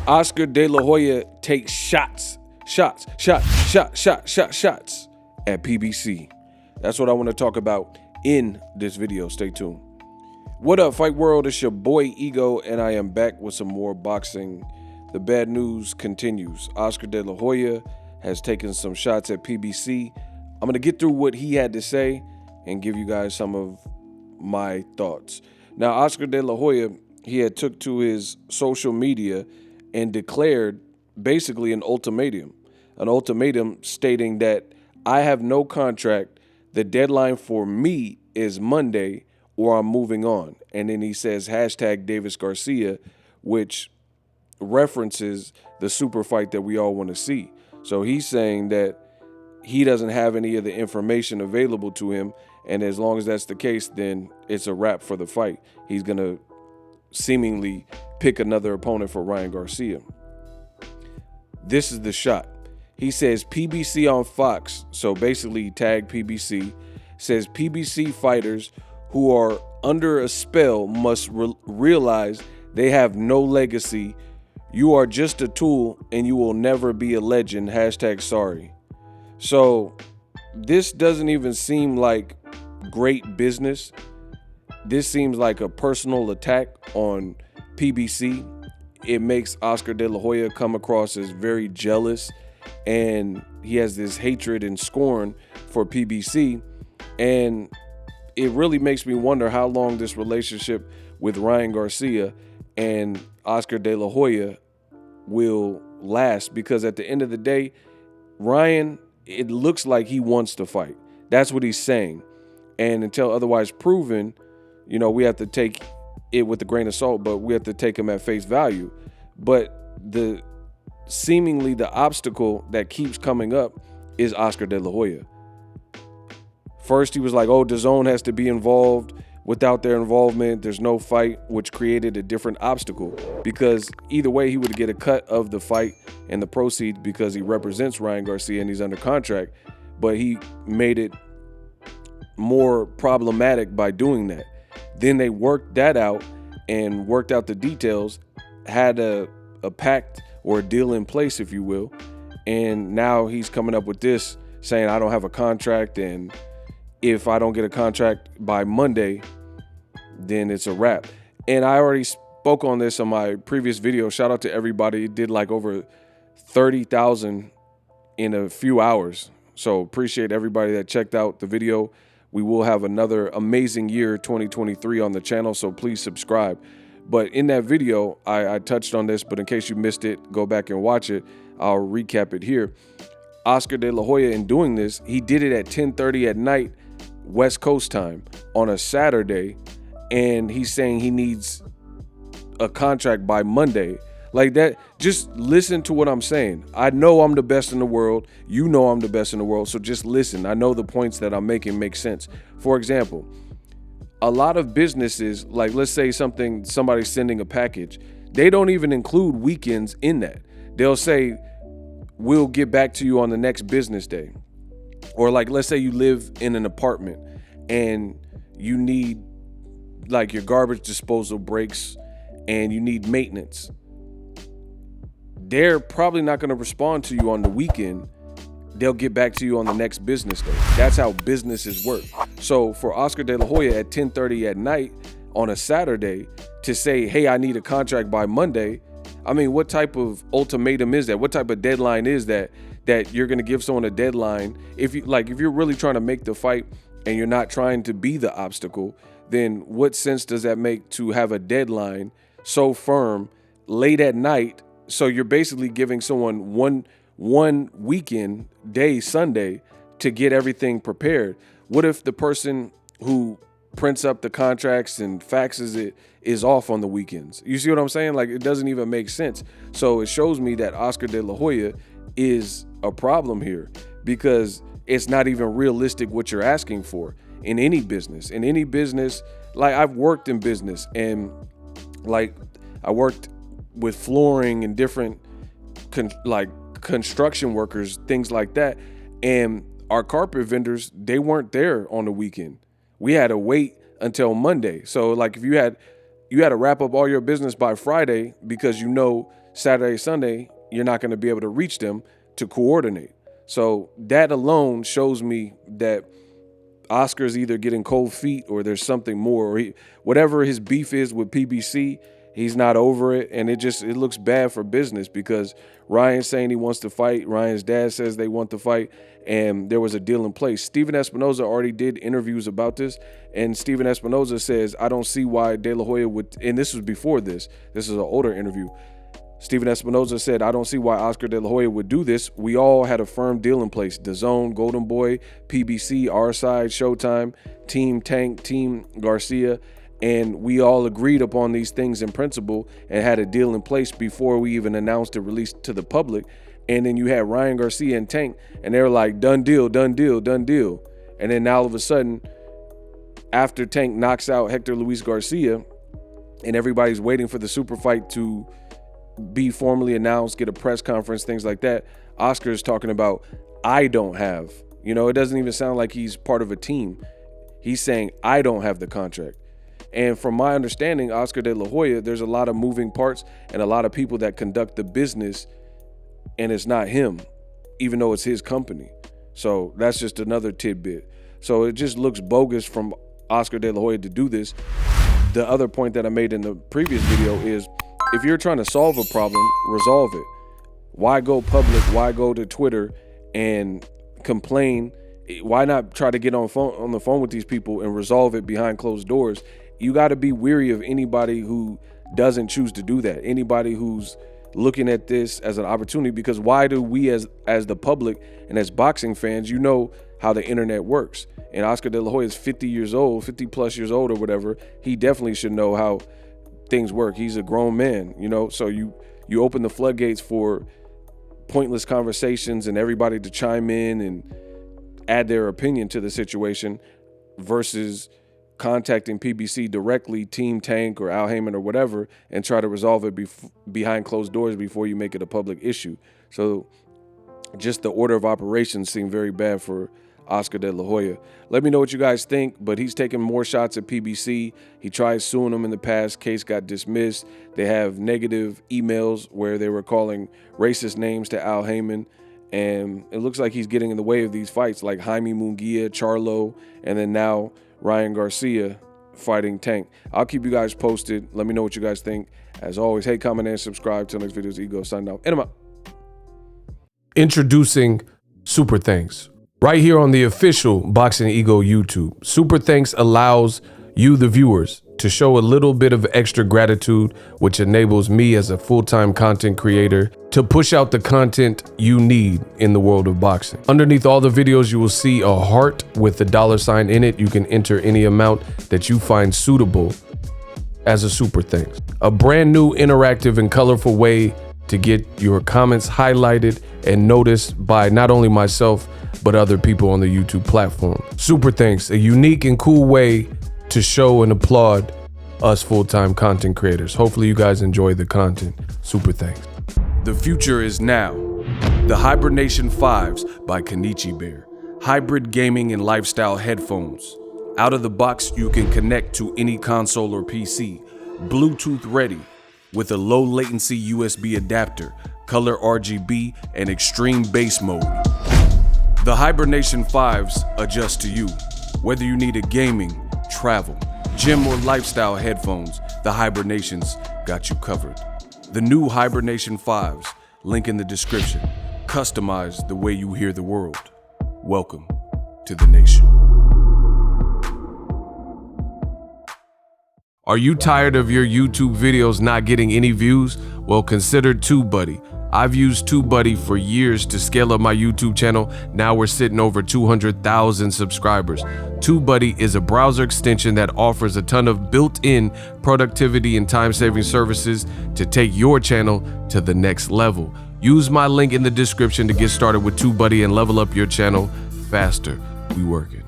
Oscar De La Hoya takes shots at PBC. That's what I want to talk about in this video. Stay tuned. What up, Fight World? It's your boy Ego, and I am back with some more boxing. The bad news continues. Oscar De La Hoya has taken some shots at PBC. I'm going to get through what he had to say and give you guys some of my thoughts. Now, Oscar De La Hoya, he had took to his social media and declared basically an ultimatum stating that I have no contract. The deadline for me is Monday or I'm moving on. And then he says hashtag Davis Garcia, which references the super fight that we all want to see. So he's saying that he doesn't have any of the information available to him. And as long as that's the case, then it's a wrap for the fight. He's going to seemingly pick another opponent for Ryan Garcia. This is the shot. He says PBC on Fox. So basically tag PBC. Says PBC fighters who are under a spell must realize they have no legacy. You are just a tool and you will never be a legend. Hashtag sorry. So this doesn't even seem like great business. This seems like a personal attack on PBC. It makes Oscar De La Hoya come across as very jealous, and he has this hatred and scorn for PBC. And it really makes me wonder how long this relationship with Ryan Garcia and Oscar De La Hoya will last, because at the end of the day, Ryan, it looks like he wants to fight. That's what he's saying. And until otherwise proven, we have to take it with a grain of salt, but we have to take him at face value. But the obstacle that keeps coming up is Oscar De La Hoya. First, he was like, oh, DAZN has to be involved. Without their involvement, there's no fight, which created a different obstacle, because either way, he would get a cut of the fight and the proceeds because he represents Ryan Garcia and he's under contract. But he made it more problematic by doing that. Then they worked that out and worked out the details, had a pact or a deal in place, if you will. And now he's coming up with this, saying I don't have a contract, and if I don't get a contract by Monday, then it's a wrap. And I already spoke on this on my previous video. Shout out to everybody. It did like over 30,000 in a few hours. So appreciate everybody that checked out the video. We will have another amazing year, 2023, on the channel, so please subscribe. But in that video, I touched on this, but in case you missed it, go back and watch it. I'll recap it here. Oscar De La Hoya, in doing this, he did it at 10:30 at night, West Coast time, on a Saturday, and he's saying he needs a contract by Monday. Like that, just listen to what I'm saying. I know I'm the best in the world. You know I'm the best in the world, so just listen. I know the points that I'm making make sense. For example, a lot of businesses, like let's say somebody's sending a package, they don't even include weekends in that. They'll say, we'll get back to you on the next business day. Or like, let's say you live in an apartment and you need, like, your garbage disposal breaks and you need maintenance. They're probably not going to respond to you on the weekend. They'll get back to you on the next business day. That's how businesses work. So for Oscar De La Hoya at 10:30 at night on a Saturday to say, hey, I need a contract by Monday, I mean, what type of ultimatum is that? What type of deadline is that you're going to give someone a deadline? If you're really trying to make the fight and you're not trying to be the obstacle, then what sense does that make to have a deadline so firm late at night? So you're basically giving someone one weekend day, Sunday, to get everything prepared. What if the person who prints up the contracts and faxes it is off on the weekends? You see what I'm saying? Like, it doesn't even make sense. So it shows me that Oscar De La Hoya is a problem here, because it's not even realistic what you're asking for in any business. In any business, like, I've worked in business, and like I worked with flooring and different construction workers, things like that. And our carpet vendors, they weren't there on the weekend. We had to wait until Monday. So like if you had to wrap up all your business by Friday, because Saturday, Sunday, you're not going to be able to reach them to coordinate. So that alone shows me that Oscar's either getting cold feet or there's something more, or whatever his beef is with PBC, he's not over it. And it looks bad for business because Ryan's saying he wants to fight. Ryan's dad says they want to fight, and there was a deal in place. Steven Espinoza already did interviews about this, and Steven Espinoza says, I don't see why De La Hoya would, and this was before this is an older interview. Steven Espinoza said, I don't see why Oscar De La Hoya would do this. We all had a firm deal in place. DAZN, Golden Boy, PBC, our side, Showtime, Team Tank, Team Garcia, and we all agreed upon these things in principle and had a deal in place before we even announced it released to the public. And then you had Ryan Garcia and Tank, and they were like, done deal, done deal, done deal. And then all of a sudden, after Tank knocks out Hector Luis Garcia, and everybody's waiting for the super fight to be formally announced, get a press conference, things like that, Oscar's talking about, I don't have, it doesn't even sound like he's part of a team. He's saying, I don't have the contract. And from my understanding, Oscar De La Hoya, there's a lot of moving parts and a lot of people that conduct the business, and it's not him, even though it's his company. So that's just another tidbit. So it just looks bogus from Oscar De La Hoya to do this. The other point that I made in the previous video is, if you're trying to solve a problem, resolve it. Why go public? Why go to Twitter and complain? Why not try to get on the phone with these people and resolve it behind closed doors? You got to be weary of anybody who doesn't choose to do that. Anybody who's looking at this as an opportunity, because why do we as the public and as boxing fans, how the internet works. And Oscar De La Hoya is 50 years old, 50 plus years old or whatever. He definitely should know how things work. He's a grown man, so you open the floodgates for pointless conversations and everybody to chime in and add their opinion to the situation versus contacting PBC directly, Team Tank or Al Heyman or whatever, and try to resolve it behind closed doors before you make it a public issue. So just the order of operations seemed very bad for Oscar De La Hoya. Let me know what you guys think, but he's taking more shots at PBC. He tried suing them in the past. Case got dismissed. They have negative emails where they were calling racist names to Al Heyman, and it looks like he's getting in the way of these fights like Jaime Munguia, Charlo, and then now Ryan Garcia fighting Tank. I'll keep you guys posted. Let me know what you guys think. As always, hate, comment, and subscribe. Till next video's Ego signing off. And I'm out. Introducing Super Thanks. Right here on the official Boxingego YouTube. Super Thanks allows you, the viewers, to show a little bit of extra gratitude, which enables me as a full-time content creator to push out the content you need in the world of boxing. Underneath all the videos, you will see a heart with a $sign in it. You can enter any amount that you find suitable as a super thanks. A brand new, interactive, and colorful way to get your comments highlighted and noticed by not only myself, but other people on the YouTube platform. Super thanks, a unique and cool way to show and applaud us full-time content creators. Hopefully you guys enjoy the content. Super thanks. The future is now. The Hibernation 5s by Kenichi Bear. Hybrid gaming and lifestyle headphones. Out of the box, you can connect to any console or PC. Bluetooth ready with a low latency USB adapter, color RGB, and extreme bass mode. The Hibernation 5s adjust to you. Whether you need a gaming, travel, gym, or lifestyle headphones, the Hibernations got you covered. The new Hibernation 5s, link in the description. Customize the way you hear the world. Welcome to the nation. Are you tired of your YouTube videos not getting any views? Well, consider TubeBuddy. I've used TubeBuddy for years to scale up my YouTube channel. Now we're sitting over 200,000 subscribers. TubeBuddy is a browser extension that offers a ton of built-in productivity and time-saving services to take your channel to the next level. Use my link in the description to get started with TubeBuddy and level up your channel faster. We working.